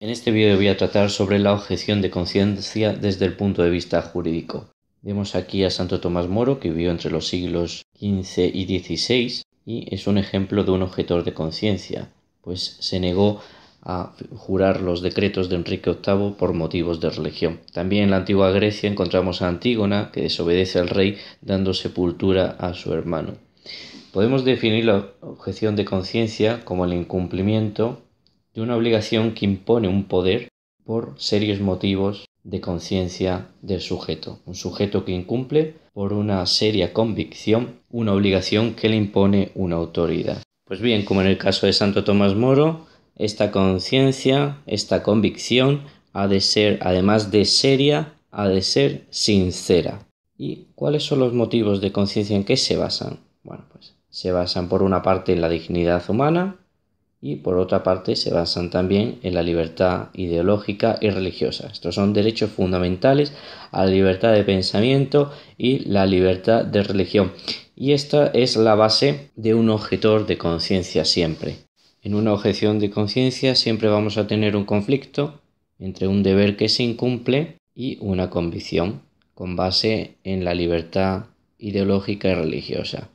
En este vídeo voy a tratar sobre la objeción de conciencia desde el punto de vista jurídico. Vemos aquí a Santo Tomás Moro, que vivió entre los siglos XV y XVI y es un ejemplo de un objetor de conciencia, pues se negó a jurar los decretos de Enrique VIII por motivos de religión. También en la antigua Grecia encontramos a Antígona, que desobedece al rey dando sepultura a su hermano. Podemos definir la objeción de conciencia como el incumplimiento de una obligación que impone un poder por serios motivos de conciencia del sujeto. Un sujeto que incumple por una seria convicción una obligación que le impone una autoridad. Pues bien, como en el caso de Santo Tomás Moro, esta conciencia, esta convicción ha de ser, además de seria, ha de ser sincera. ¿Y cuáles son los motivos de conciencia en qué se basan? Bueno, pues se basan por una parte en la dignidad humana, y por otra parte se basan también en la libertad ideológica y religiosa. Estos son derechos fundamentales a la libertad de pensamiento y la libertad de religión. Y esta es la base de un objetor de conciencia siempre. En una objeción de conciencia siempre vamos a tener un conflicto entre un deber que se incumple y una convicción con base en la libertad ideológica y religiosa.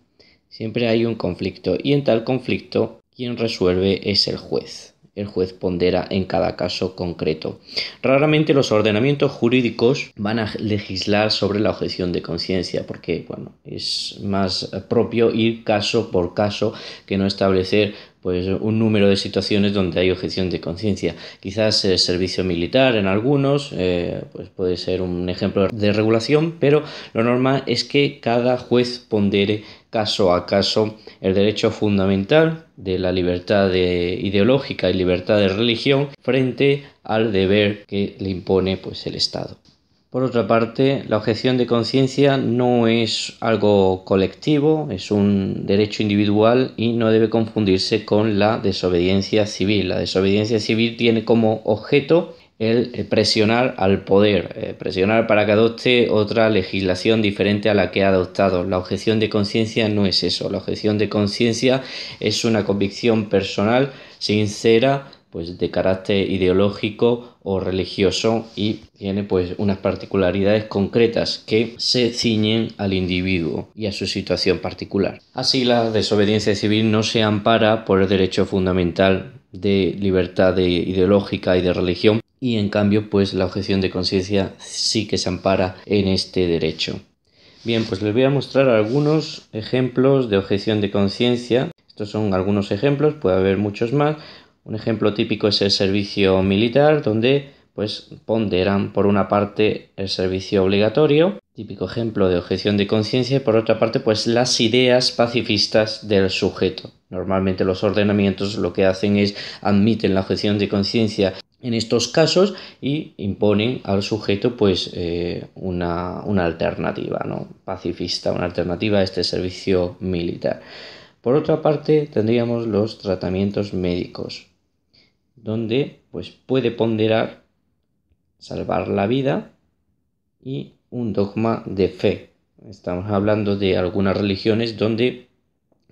Siempre hay un conflicto y en tal conflicto quien resuelve es el juez. El juez pondera en cada caso concreto. Raramente los ordenamientos jurídicos van a legislar sobre la objeción de conciencia porque es más propio ir caso por caso que no establecer un número de situaciones donde hay objeción de conciencia. Quizás el servicio militar en algunos puede ser un ejemplo de regulación, pero lo normal es que cada juez pondere caso a caso el derecho fundamental de la libertad ideológica y libertad de religión frente al deber que le impone el Estado. Por otra parte, la objeción de conciencia no es algo colectivo, es un derecho individual y no debe confundirse con la desobediencia civil. La desobediencia civil tiene como objeto el presionar al poder, presionar para que adopte otra legislación diferente a la que ha adoptado. La objeción de conciencia no es eso. La objeción de conciencia es una convicción personal, sincera, de carácter ideológico o religioso y tiene unas particularidades concretas que se ciñen al individuo y a su situación particular. Así, la desobediencia civil no se ampara por el derecho fundamental de libertad ideológica y de religión y en cambio la objeción de conciencia sí que se ampara en este derecho. Bien, pues les voy a mostrar algunos ejemplos de objeción de conciencia. Estos son algunos ejemplos, puede haber muchos más. Un ejemplo típico es el servicio militar, donde ponderan por una parte el servicio obligatorio, típico ejemplo de objeción de conciencia, y por otra parte las ideas pacifistas del sujeto. Normalmente los ordenamientos lo que hacen es admiten la objeción de conciencia en estos casos y imponen al sujeto una alternativa, ¿no?, pacifista, una alternativa a este servicio militar. Por otra parte tendríamos los tratamientos médicos, donde puede ponderar salvar la vida y un dogma de fe. Estamos hablando de algunas religiones donde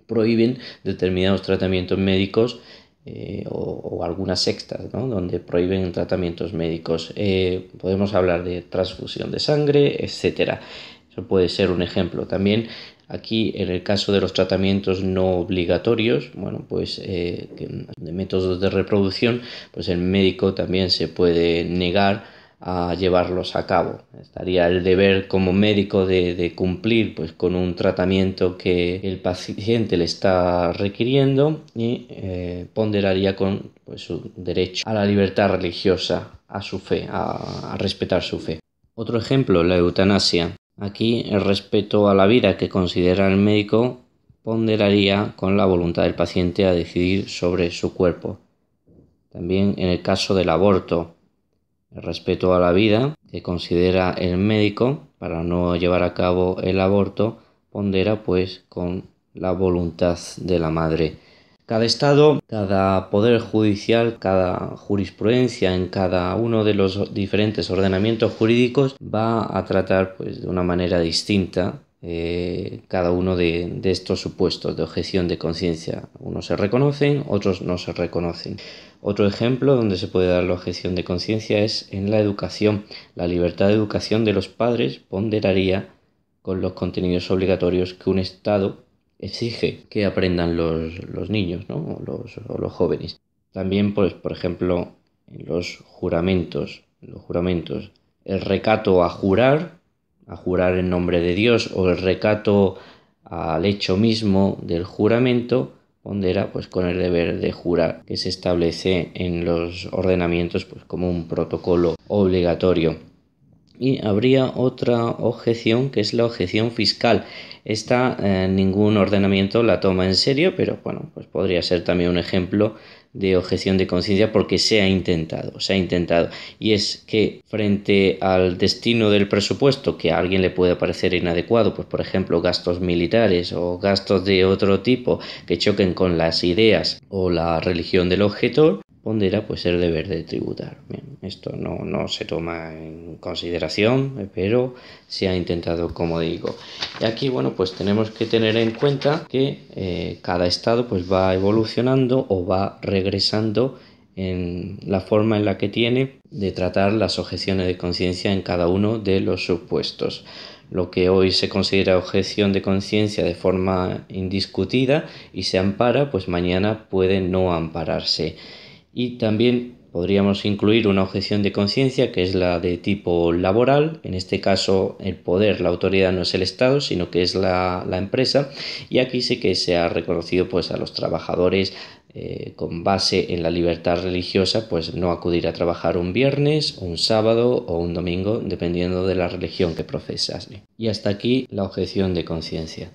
prohíben determinados tratamientos médicos o algunas sectas, ¿no?, donde prohíben tratamientos médicos. Podemos hablar de transfusión de sangre, etc. Eso puede ser un ejemplo. También aquí, en el caso de los tratamientos no obligatorios, de métodos de reproducción, el médico también se puede negar a llevarlos a cabo. Estaría el deber como médico de cumplir con un tratamiento que el paciente le está requiriendo y ponderaría con su derecho a la libertad religiosa, a su fe, a respetar su fe. Otro ejemplo, la eutanasia. Aquí el respeto a la vida que considera el médico ponderaría con la voluntad del paciente a decidir sobre su cuerpo. También en el caso del aborto, el respeto a la vida que considera el médico para no llevar a cabo el aborto pondera con la voluntad de la madre. Cada estado, cada poder judicial, cada jurisprudencia en cada uno de los diferentes ordenamientos jurídicos va a tratar de una manera distinta cada uno de estos supuestos de objeción de conciencia. Unos se reconocen, otros no se reconocen. Otro ejemplo donde se puede dar la objeción de conciencia es en la educación. La libertad de educación de los padres ponderaría con los contenidos obligatorios que un Estado exige que aprendan los niños, ¿no? o los jóvenes. También, pues, por ejemplo, en los juramentos, el recato a jurar en nombre de Dios, o el recato al hecho mismo del juramento, pondera pues con el deber de jurar, que se establece en los ordenamientos pues como un protocolo obligatorio. Y habría otra objeción, que es la objeción fiscal. Esta ningún ordenamiento la toma en serio, pero bueno, pues podría ser también un ejemplo de objeción de conciencia porque se ha intentado. Y es que frente al destino del presupuesto, que a alguien le puede parecer inadecuado, pues por ejemplo gastos militares o gastos de otro tipo que choquen con las ideas o la religión del objetor, pondera pues el deber de tributar. Bien, esto no se toma en consideración, pero se ha intentado, como digo. Y aquí, bueno, pues tenemos que tener en cuenta que cada estado pues va evolucionando o va regresando en la forma en la que tiene de tratar las objeciones de conciencia en cada uno de los supuestos. Lo que hoy se considera objeción de conciencia de forma indiscutida y se ampara, pues mañana puede no ampararse. Y también podríamos incluir una objeción de conciencia que es la de tipo laboral. En este caso el poder, la autoridad no es el Estado, sino que es la empresa, y aquí sí que se ha reconocido pues a los trabajadores con base en la libertad religiosa, pues no acudir a trabajar un viernes, un sábado o un domingo, dependiendo de la religión que profesas. Y hasta aquí la objeción de conciencia.